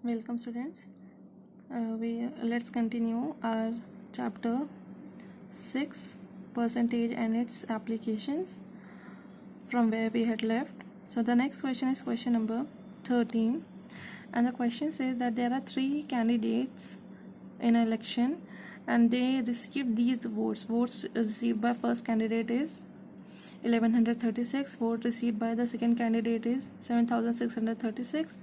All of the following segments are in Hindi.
Welcome students. Let's continue our chapter 6 percentage and its applications from where we had left. So the next question is question number 13, and the question says that there are 3 candidates in an election and they received these votes. Votes received by first candidate is 1136. Vote received by the second candidate is 7636.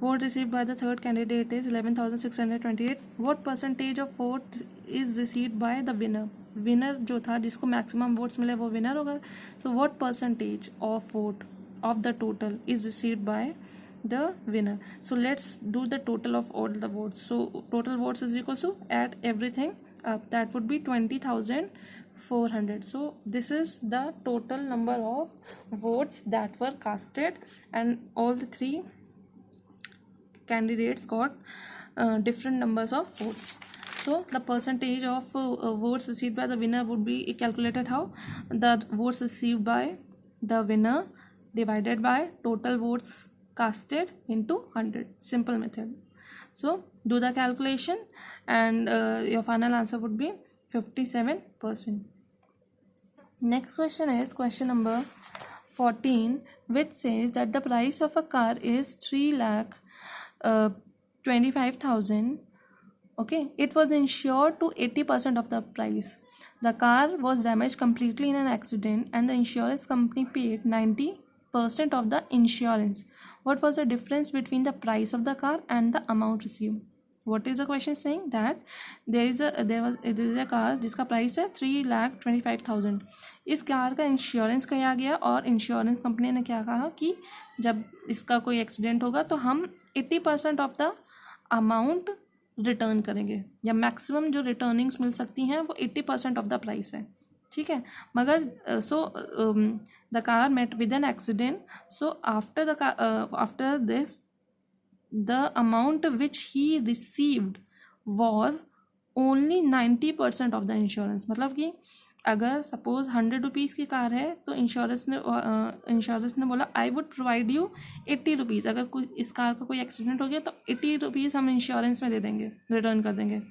Vote received by the third candidate is 11,628. What percentage of vote is received by the winner? Winner जो था जिसको मैक्सिमम वोट्स मिले वो विनर होगा. So what percentage of vote of the total is received by the winner? So let's do the total of all the votes. So total votes is equal to, add everything up, that would be 20,400. So this is the total number of votes that were casted, and all the 3 candidates got different numbers of votes. So the percentage of votes received by the winner would be calculated how? The votes received by the winner divided by total votes casted into 100. Simple method. So do the calculation and your final answer would be 57%. Next question is question number 14, which says that the price of a car is 3,25,000. Okay, it was insured to 80% of the price. The car was damaged completely in an accident and the insurance company paid 90% of the insurance. What was the difference between the price of the car and the amount received? What is the question saying? That there is a car जिसका प्राइस है 3,25,000. इस कार का इंश्योरेंस किया गया और इंश्योरेंस कंपनी ने क्या कहा कि जब इसका कोई एक्सीडेंट होगा तो हम 80% ऑफ द अमाउंट रिटर्न करेंगे, या मैक्सिमम जो रिटर्निंग्स मिल सकती हैं वो 80% ऑफ द प्राइस है. ठीक है, मगर the car met with an accident. So after this the amount which he received was only 90% of the insurance. मतलब कि अगर सपोज 100 रुपीज़ की कार है तो इंश्योरेंस ने बोला I would provide you 80 rupees. अगर कोई इस कार का कोई एक्सीडेंट हो गया तो 80 रुपीज़ हम इंश्योरेंस में दे देंगे, रिटर्न कर देंगे.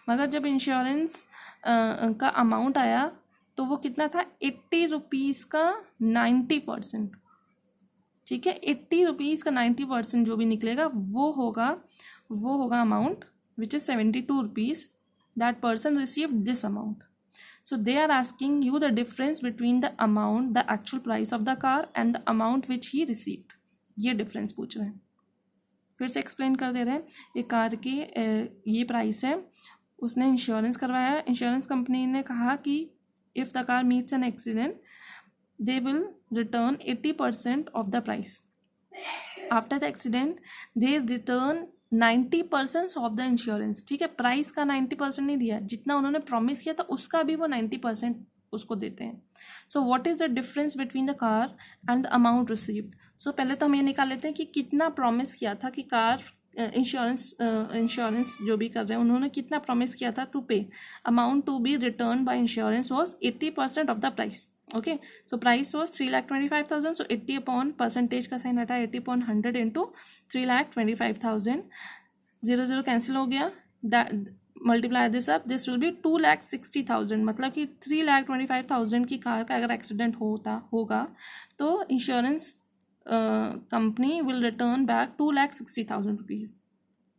मगर जब इंश्योरेंस का अमाउंट आया तो वो कितना था? 80 रुपीज़ का 90%. ठीक है, 80 रुपीज़ का 90% जो भी निकलेगा वो होगा amount which is 72 rupees. That person receive this amount. So they are asking you the difference between the amount, the actual price of the car and the amount which he received. ये डिफरेंस पूछ रहे हैं. फिर से एक्सप्लेन कर दे रहे हैं. ये कार की ये प्राइस है, उसने इंश्योरेंस करवाया. इंश्योरेंस कंपनी ने कहा कि if the car meets an accident they will return 80% of the price. After the accident they return 90% of the insurance. ठीक है, प्राइस का 90% नहीं दिया, जितना उन्होंने प्रॉमिस किया था उसका भी वो 90% उसको देते हैं. So what is the difference between the car and the amount received? So पहले तो हम ये निकाल लेते हैं कि कितना प्रॉमिस किया था कि कार इंश्योरेंस जो भी कर रहे हैं उन्होंने कितना प्रॉमिस किया था to pay. Amount to be return by insurance was 80% of the price. Okay, so price was 3,25,000. So 80 upon percentage का साइन हटा, 80 अपॉन 100 इंटू 3,25,000. 0 कैंसिल हो गया. Multiply this up, this will be 2,60,000. मतलब कि 3,25,000 की कार का अगर एक्सीडेंट होगा तो insurance company will return back 2,60,000 rupees.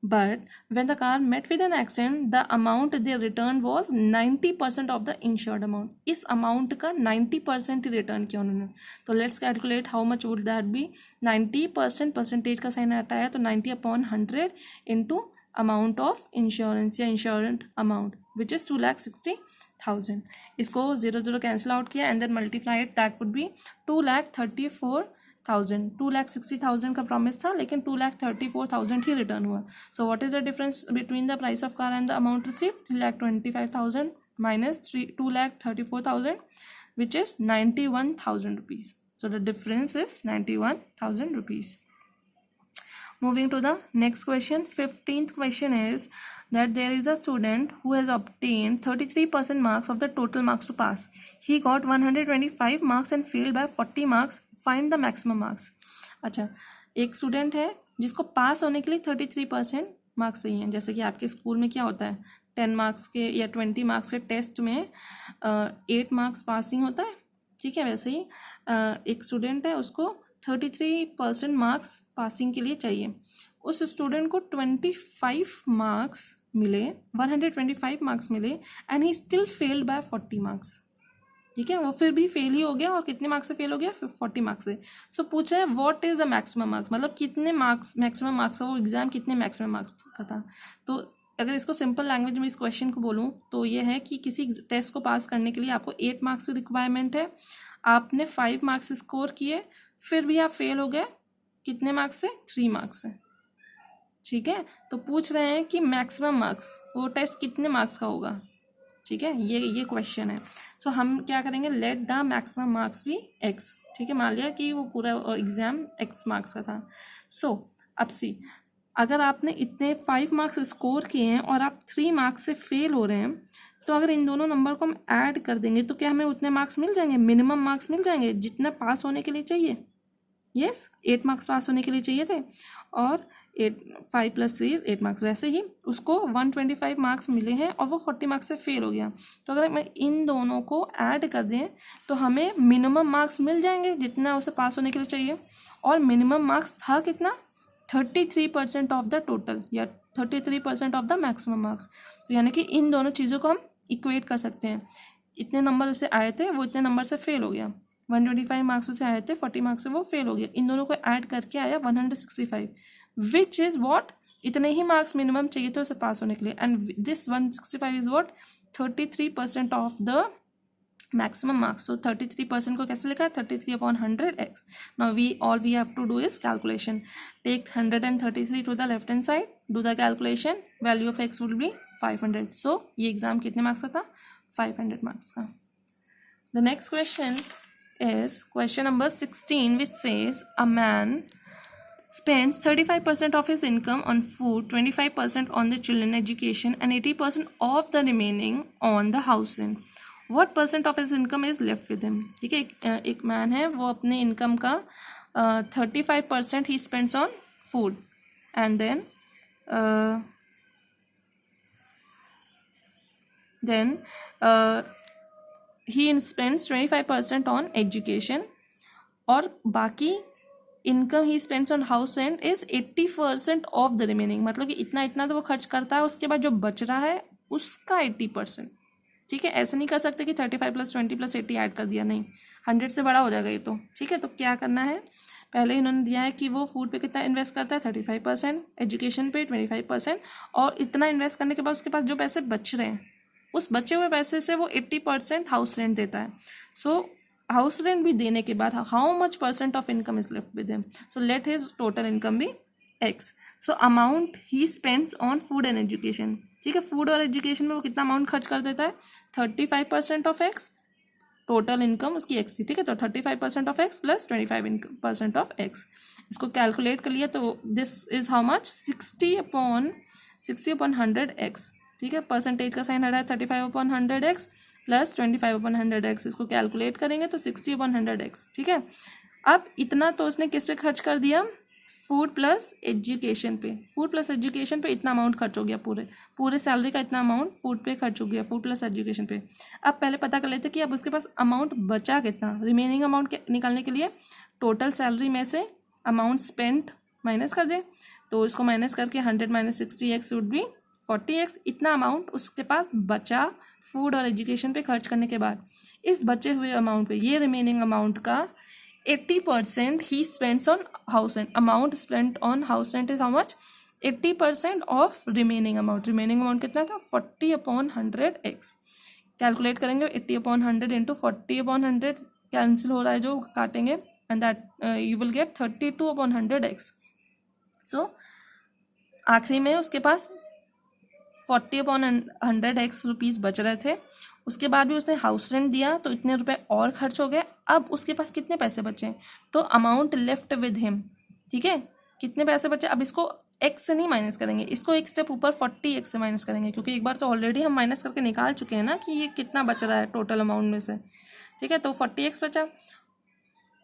But when the car met with an accident, the amount they returned was 90% of the insured amount. इस amount का 90% ही return किया उन्होंने. तो let's calculate how much would that be. 90% percentage का साइन आता है तो 90 upon 100 into amount of insurance या insurance amount which is 2,60,000. इसको 0 कैंसिल आउट किया and then multiply it, that would be 2,34,000. 2,60,000 का प्रॉमिस था लेकिन 2,34,000 ही रिटर्न हुआ. So what is the difference between the price of car and the amount received? 3,25,000 minus 2,34,000 which is 91,000 rupees. So the difference is 91,000 rupees. Moving to the next question, 15th question is that there is a student who has obtained 33% marks of the total marks to pass. He got 125 marks and failed by 40 marks. Find the maximum marks. अच्छा, एक स्टूडेंट है जिसको पास होने के लिए 33% मार्क्स चाहिए। जैसे कि आपके स्कूल में क्या होता है, 10 मार्क्स के या 20 मार्क्स के टेस्ट में 8 मार्क्स पासिंग होता है, ठीक है। वैसे ही एक स्टूडेंट है, उसको 33% मार्क्स पासिंग के लिए चाहिए। उस स्टूडेंट को 25 मार्क्स मिले, 125 मार्क्स मिले, and he still failed by 40 marks, ठीक है। वो फिर भी फेल ही हो गया, और कितने मार्क्स से फेल हो गया, 40 मार्क्स से। सो पूछा है what is the maximum marks, मतलब कितने मार्क्स मैक्सिमम मार्क्स, वो एग्जाम कितने मैक्सिमम मार्क्स का था। तो अगर इसको सिंपल लैंग्वेज में इस क्वेश्चन को बोलूँ तो ये है कि किसी टेस्ट को पास करने के लिए आपको 8 मार्क्स की रिक्वायरमेंट है, आपने 5 मार्क्स स्कोर किए, फिर भी आप फेल हो गए, कितने मार्क्स से, 3 मार्क्स से, ठीक है। तो पूछ रहे हैं कि मैक्सिमम मार्क्स, वो टेस्ट कितने मार्क्स का होगा, ठीक है। ये क्वेश्चन है। सो हम क्या करेंगे, लेट द मैक्सिमम मार्क्स भी x, ठीक है। मान लिया कि वो पूरा एग्जाम x मार्क्स का था। सो अब सी, अगर आपने इतने 5 मार्क्स स्कोर किए हैं और आप 3 मार्क्स से फेल हो रहे हैं, तो अगर इन दोनों नंबर को हम ऐड कर देंगे तो क्या हमें उतने मार्क्स मिल जाएंगे, मिनिमम मार्क्स मिल जाएंगे जितना पास होने के लिए चाहिए। यस, 8 मार्क्स पास होने के लिए चाहिए थे, और 5 + 3 = 8 मार्क्स। वैसे ही उसको 125 मार्क्स मिले हैं और वो 40 मार्क्स से फेल हो गया। तो अगर मैं इन दोनों को ऐड कर दें तो हमें मिनिमम मार्क्स मिल जाएंगे जितना उसे पास होने के लिए चाहिए, और मिनिमम मार्क्स था कितना, 33% ऑफ द टोटल, या 33% ऑफ द मैक्सिमम मार्क्स। तो यानी कि इन दोनों चीज़ों को हम इक्वेट कर सकते हैं। इतने नंबर उसे आए थे, वो इतने नंबर से फेल हो गया, 125 मार्क्स से आए थे, 40 मार्क्स से वो फेल हो गया, इन दोनों को ऐड करके आया 165, विच इज व्हाट, इतने ही मार्क्स मिनिमम चाहिए थे उसे पास होने के लिए, and this 165 is what, 33% of the maximum marks. So 33% को कैसे लिखा है, 33/100x। Now we have to do is calculation, take 133 to the left hand side, do the calculation, value of x will be 500। So ये एग्जाम कितने मार्क्स का था, 500 मार्क्स का। The next question is question number 16, which says a man spends 35% of his income on food, 25% on the children education, and 80% of the remaining on the house rent. What percent of his income is left with him? ठीक है, एक मैन है, वो अपने इनकम का 35% he spends on food, and then he spends 25% on education, और बाकी income he spends on house rent is 80% of the remaining. मतलब कि इतना तो वो खर्च करता है, उसके बाद जो बच रहा है उसका 80%, ठीक है। ऐसे नहीं कर सकते कि 35 + 20 + 80 ऐड कर दिया, नहीं, 100 से बड़ा हो जाएगा ये तो, ठीक है। तो क्या करना है, पहले इन्होंने दिया है कि वो फूड पे कितना इन्वेस्ट करता है, 35%, एजुकेशन पे 25%, और इतना इन्वेस्ट करने के बाद उसके पास जो पैसे बच रहे हैं, उस बचे हुए पैसे से वो 80% हाउस रेंट देता है। सो हाउस रेंट भी देने के बाद how much % of income is left with him, so let his total income be x। So amount he spends on food and education, ठीक है। फूड और एजुकेशन में वो कितना अमाउंट खर्च कर देता है, 35% ऑफ x, टोटल इनकम उसकी x थी, ठीक है। तो 35% ऑफ x + 25% ऑफ x, इसको कैलकुलेट कर लिया तो this is how much, 60/100x, ठीक है। परसेंटेज का साइन हटा है, 35/100x + 25/100x, इसको कैलकुलेट करेंगे तो 60/100x, ठीक है। अब इतना तो उसने किस पे खर्च कर दिया, फूड प्लस एजुकेशन पे, फूड प्लस एजुकेशन पे इतना अमाउंट खर्च हो गया, पूरे सैलरी का इतना अमाउंट फूड पे खर्च हो गया, फूड प्लस एजुकेशन पे। अब पहले पता कर लेते कि अब उसके पास अमाउंट बचा कितना, रिमेनिंग अमाउंट निकालने के लिए टोटल सैलरी में से अमाउंट स्पेंट माइनस कर दे, तो इसको माइनस करके 100 - 60x वुड बी 40x। इतना अमाउंट उसके पास बचा फूड और एजुकेशन पे खर्च करने के बाद, इस बचे हुए अमाउंट पे, ये रिमेनिंग अमाउंट का 80% ही spends on house rent. Amount spent on house rent is how much, 80% of remaining amount. Remaining amount कितना था, 40/100x। कैलकुलेट करेंगे, 80/100 इंटू 40/100 कैंसिल हो रहा है जो काटेंगे, and that you will gate 32/100x। सो आखिरी में उसके पास 40/100x रुपीज़ बच रहे थे, उसके बाद भी उसने हाउस रेंट दिया तो इतने रुपए और खर्च हो गए। अब उसके पास कितने पैसे बचे, तो अमाउंट लेफ्ट विद हिम, ठीक है, कितने पैसे बचे। अब इसको x से नहीं माइनस करेंगे, इसको एक स्टेप ऊपर 40x से माइनस करेंगे, क्योंकि एक बार तो ऑलरेडी हम माइनस करके निकाल चुके हैं ना कि ये कितना बच रहा है टोटल अमाउंट में से, ठीक है। तो 40x बचा।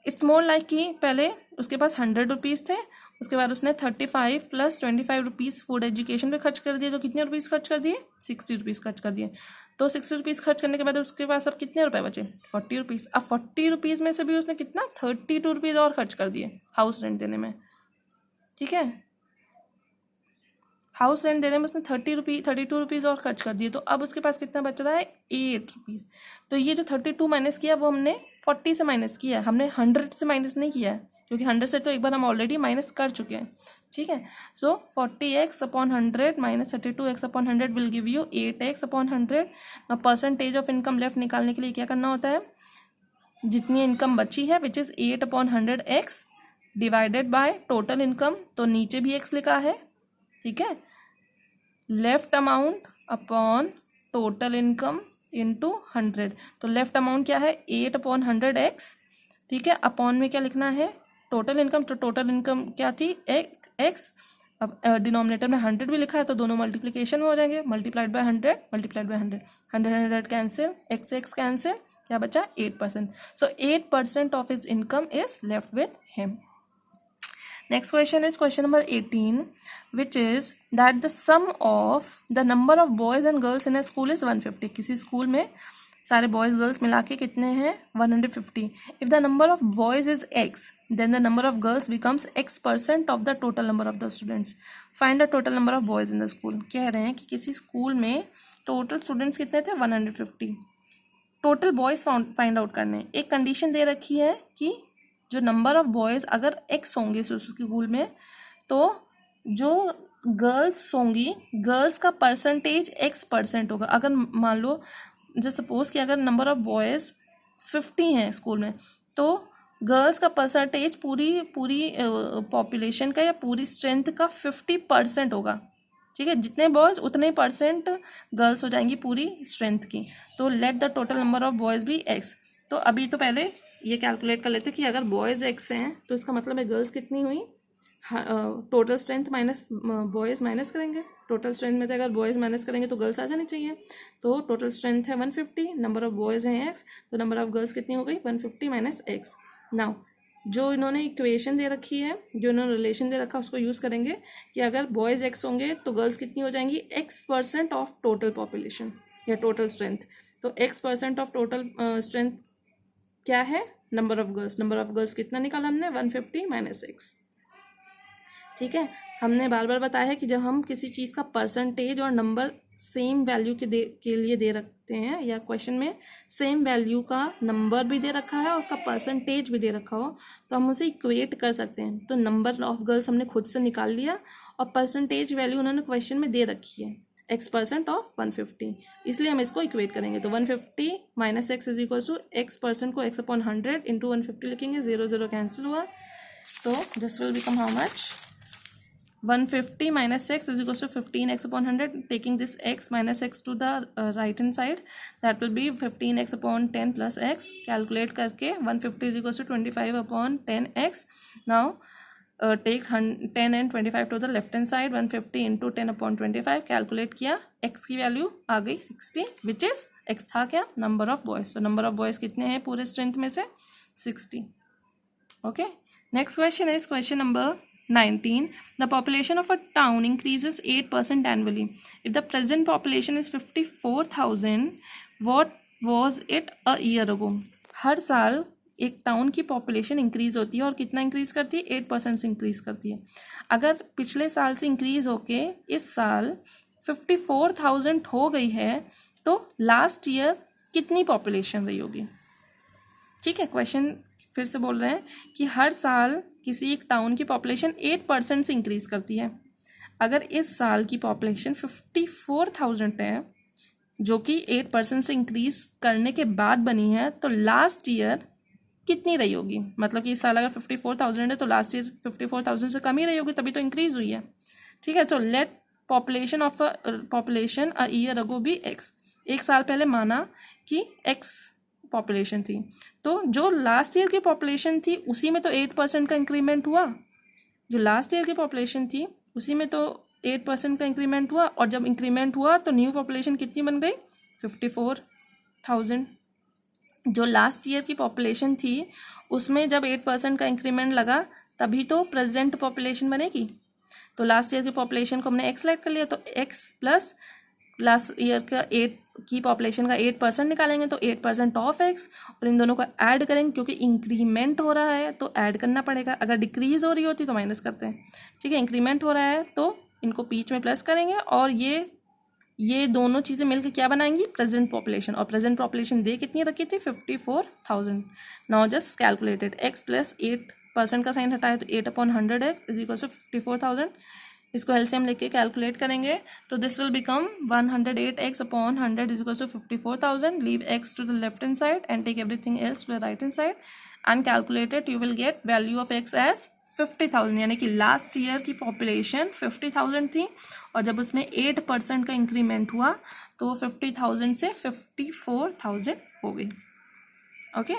इट्स मोर लाइक कि पहले उसके पास 100 रुपीज़ थे उसके बाद उसने 35 + 25 रुपीज़ फूड एजुकेशन पे खर्च कर दिए। तो कितने रुपीज़ खर्च कर दिए? 60 रुपीज़ खर्च कर दिए। तो 60 रुपीज़ खर्च करने के बाद उसके पास अब कितने रुपए बचे? 40 रुपीज़। अब 40 रुपीज़ में से भी उसने कितना 32 रुपीज़ और खर्च कर दिए हाउस रेंट देने में। ठीक है, हाउस रेंट देने में उसने 32 रुपीज़ और खर्च कर दिए। तो अब उसके पास कितना बच रहा है? 8 रुपीज़। तो ये जो 32 माइनस किया वो हमने 40 से माइनस किया, हमने 100 से माइनस नहीं किया है, क्योंकि 100 से तो एक बार हम ऑलरेडी माइनस कर चुके हैं। ठीक है, सो 40x/100 - 32x/100 will give you 8x/100। now percentage of income left निकालने के लिए क्या करना होता है? जितनी इनकम बची है which is 8/100x divided by total income. तो नीचे भी x लिखा है, ठीक है, left amount upon total income into 100। तो लेफ्ट अमाउंट क्या है? 8/100x, ठीक है, अपॉन में क्या लिखना है? Total income. तो टोटल इनकम क्या थी? x। अब डिनोमिनेटर में 100 भी लिखा है तो दोनों मल्टीप्लिकेशन में हो जाएंगे, multiplied by 100 multiplied by 100, 100 cancel, x cancel, क्या बचा? 8%। सो 8% of his income is left with him. Next question is question number 18, which is that the sum of the number of boys and girls in a school is 150. किसी स्कूल में सारे बॉयज गर्ल्स मिला के कितने हैं? 150. If the number of boys is x, then the number of girls becomes x% of the total number of the students. Find the total number of boys in the school. कह रहे हैं कि किसी स्कूल में टोटल स्टूडेंट्स कितने थे? 150. टोटल बॉयज फाइंड आउट करने। एक कंडीशन दे रखी है कि जो नंबर ऑफ बॉयज़ अगर x होंगे उस स्कूल में, तो जो गर्ल्स होंगी, गर्ल्स का परसेंटेज x% होगा। अगर मान लो जो सपोज कि अगर नंबर ऑफ बॉयज़ 50 हैं स्कूल में, तो गर्ल्स का परसेंटेज पूरी पॉपुलेशन का या पूरी स्ट्रेंथ का 50% होगा। ठीक है, जितने बॉयज़ उतने % गर्ल्स हो जाएंगी पूरी स्ट्रेंथ की। तो let the total number of boys be x। तो अभी तो पहले ये कैलकुलेट कर लेते कि अगर बॉयज़ x हैं तो इसका मतलब है गर्ल्स कितनी हुई? Total strength minus boys minus करेंगे। टोटल स्ट्रेंथ में से अगर बॉयज़ माइनस करेंगे तो गर्ल्स आ जानी चाहिए। तो टोटल स्ट्रेंथ है 150, नंबर ऑफ बॉयज़ हैं x, तो नंबर ऑफ गर्ल्स कितनी हो गई? 150 - x। नाउ जो इन्होंने इक्वेशन दे रखी है, जो इन्होंने रिलेशन दे रखा है, उसको यूज़ करेंगे कि अगर बॉयज़ x होंगे तो गर्ल्स कितनी हो जाएंगी? x% ऑफ टोटल पॉपुलेशन या टोटल स्ट्रेंथ। तो x% ऑफ टोटल स्ट्रेंथ क्या है? Number of girls. Number of girls कितना निकाला हमने? 150 - x। ठीक है, हमने बार बार बताया है कि जब हम किसी चीज़ का परसेंटेज और नंबर सेम वैल्यू के लिए दे रखते हैं, या क्वेश्चन में सेम वैल्यू का नंबर भी दे रखा है और उसका परसेंटेज भी दे रखा हो, तो हम उसे इक्वेट कर सकते हैं। तो नंबर ऑफ गर्ल्स हमने खुद से निकाल लिया और परसेंटेज वैल्यू उन्होंने क्वेश्चन में दे रखी है x% ऑफ 150, इसलिए हम इसको इक्वेट करेंगे। तो 150 - x is equal to x% को x/100 इंटू 150 लिखेंगे, 0 0 कैंसिल हुआ, तो this will become how much? 150 - x is equals to 15x/100. Taking this x minus x to the right hand side, that will be 15x/10 plus x. Calculate करके 150 is equals to 25/10x. Now take 10 and 25 to the left hand side. 150 into 10/25. Calculate किया, x की वैल्यू आ गई 60, which is x था क्या? Number of boys. तो नंबर ऑफ बॉयज कितने हैं पूरे स्ट्रेंथ में से? 60. Okay. Next question is question number 19. The population of a town increases 8% annually. If the present population is 54,000, what was it a year ago? हर साल एक टाउन की पॉपुलेशन इंक्रीज होती है और कितना इंक्रीज करती है? 8% से इंक्रीज करती है। अगर पिछले साल से इंक्रीज होके इस साल 54,000 हो गई है तो लास्ट ईयर कितनी पॉपुलेशन रही होगी? ठीक है, क्वेश्चन फिर से बोल रहे हैं कि हर साल किसी एक टाउन की पॉपुलेशन 8% से इंक्रीज करती है। अगर इस साल की पॉपुलेशन 54,000 है, जो कि 8% से इंक्रीज करने के बाद बनी है, तो लास्ट ईयर कितनी रही होगी? मतलब कि इस साल अगर 54,000 है तो लास्ट ईयर 54,000 से कम ही रही होगी, तभी तो इंक्रीज हुई है। ठीक है, तो let population of population a year ago be x। एक साल पहले माना कि x पॉपुलेशन थी, तो जो लास्ट ईयर की पॉपुलेशन थी उसी में तो 8% का इंक्रीमेंट हुआ। जो लास्ट ईयर की पॉपुलेशन थी उसी में तो 8% का इंक्रीमेंट हुआ, और जब इंक्रीमेंट हुआ तो न्यू पॉपुलेशन कितनी बन गई? 54,000। जो लास्ट ईयर की पॉपुलेशन थी उसमें जब 8% का इंक्रीमेंट लगा तभी तो प्रेजेंट पॉपुलेशन बनेगी। तो लास्ट ईयर की पॉपुलेशन को हमने x सेलेक्ट कर लिया, तो x प्लस लास्ट ईयर का 8 की पॉपुलेशन का 8% निकालेंगे, तो 8% ऑफ x, और इन दोनों को ऐड करेंगे क्योंकि इंक्रीमेंट हो रहा है तो ऐड करना पड़ेगा। अगर डिक्रीज हो रही होती तो माइनस करते हैं, ठीक है। इंक्रीमेंट हो रहा है तो इनको बीच में प्लस करेंगे, और ये दोनों चीज़ें मिलकर क्या बनाएंगी, प्रेजेंट पॉपुलेशन। और प्रेजेंट पॉपुलेशन दे कितनी रखी थी, 54,000। Now just calculated, x plus 8% का साइन हटाए तो 8/100x इज इक्वल टू 54,000। इसको एलसीएम लेके कैलकुलेट करेंगे तो this will become 108x upon 100 is equal to 54,000। Leave x to the left hand side and take everything else to the right hand side and calculated, you will get value of x as 50,000। यानी कि लास्ट ईयर की पॉपुलेशन 50,000 थी, और जब उसमें 8% का इंक्रीमेंट हुआ तो 50,000 से 54,000 हो गई। Okay,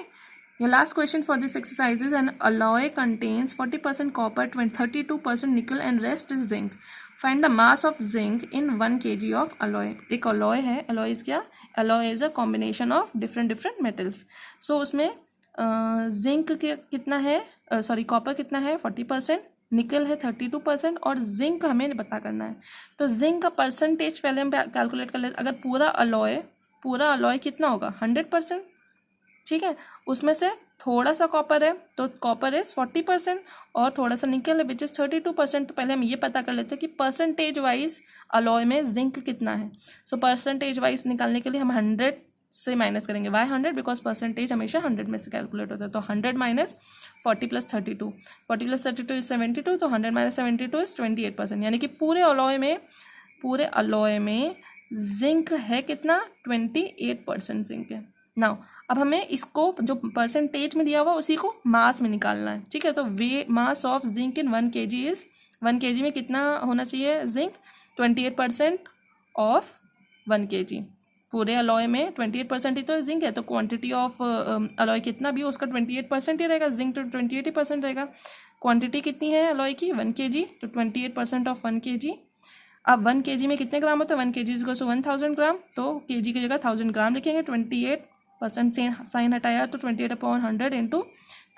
your last question for this exercise is an alloy contains 40% copper, 32% nickel and rest is zinc. Find the mass of zinc in 1 kg of alloy. एक alloy है, alloy is क्या, alloy is a combination of different metals. So उसमें जिंक कितना है, सॉरी कॉपर कितना है 40%, निकल है 32% और जिंक हमें पता करना है। तो जिंक का परसेंटेज पहले हम कैलकुलेट कर लेते। अगर पूरा अलॉय कितना होगा 100%, ठीक है। उसमें से थोड़ा सा कॉपर है तो कॉपर इज 40% और थोड़ा सा निकल है विच इज 32%। तो पहले हम ये पता कर लेते हैं कि परसेंटेज वाइज अलॉय में जिंक कितना है। सो परसेंटेज वाइज निकालने के लिए हम 100 से माइनस करेंगे। वाई 100, बिकॉज परसेंटेज हमेशा 100 में से कैलकुलेट होता है। तो 100 माइनस 40 प्लस 32, 40 प्लस 32 इज 72, तो 100 माइनस 72 इज 28%। यानी कि पूरे अलॉय में जिंक है कितना, 28% जिंक है। नाउ अब हमें इसको जो परसेंटेज में दिया हुआ उसी को मास में निकालना है, ठीक है। तो वे mass of zinc in 1 kg is, 1 kg में कितना होना चाहिए जिंक, 28% ऑफ 1 kg। पूरे अलॉय में 28% ही तो जिंक है, तो क्वांटिटी ऑफ अलॉय कितना भी हो उसका 28% ही रहेगा। जिंक तो 28% रहेगा। क्वांटिटी कितनी है अलॉय की 1 kg, तो 28% ऑफ 1 kg। अब 1 kg में कितने ग्राम होता है, 1 kg इज इक्वल टू 1000 ग्राम, तो kg की जगह 1000 ग्राम लिखेंगे। 28% से साइन हटाया तो 28/100 इंटू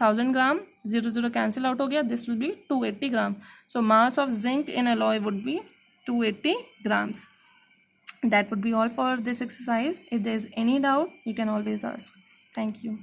1000 ग्राम, 0 कैंसिल आउट हो गया, this will be 280 gram. So mass of zinc in alloy would be 280 grams. That would be all for this exercise. If there is any doubt, you can always ask. Thank you.